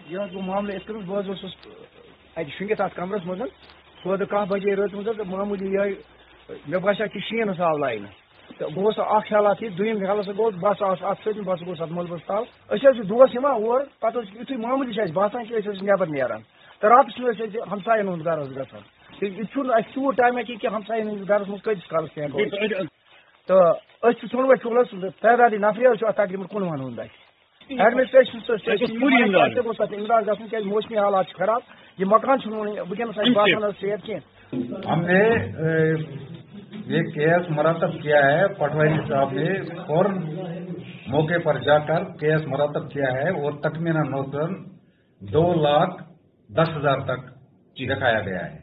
یہ گو معاملہ ات بہت شنگت ات کمرس مز سود 10 بجے رات مز معمولی یہ مے باسا کہ شین آو لائن تو بہت اخ حالات یہ دویم حالات گو بس ات ست بس گوس ات ملبس تال دوس اور پتہ یتھے معمولی باسان کہ نبر نیران تو راتس ہمسائن ہند گرس گھان یہ تیوت ٹائم کہ ہمسائن ہند گرس مز کتس کالس تو ژونوے چولس تعداد نفری تقریباً 19 ہند ایڈمنسٹریشن امداد گھن موسمی حالات خراب یہ مکان ونکس باسان صحت کی ہم نے یہ کیس مرتب کیا ہے پٹواری صاحب نے فوراً موقع پر جا کر کیس مرتب کیا ہے اور تخمینہ نوسن 2,10,000 تک دکھایا گیا ہے.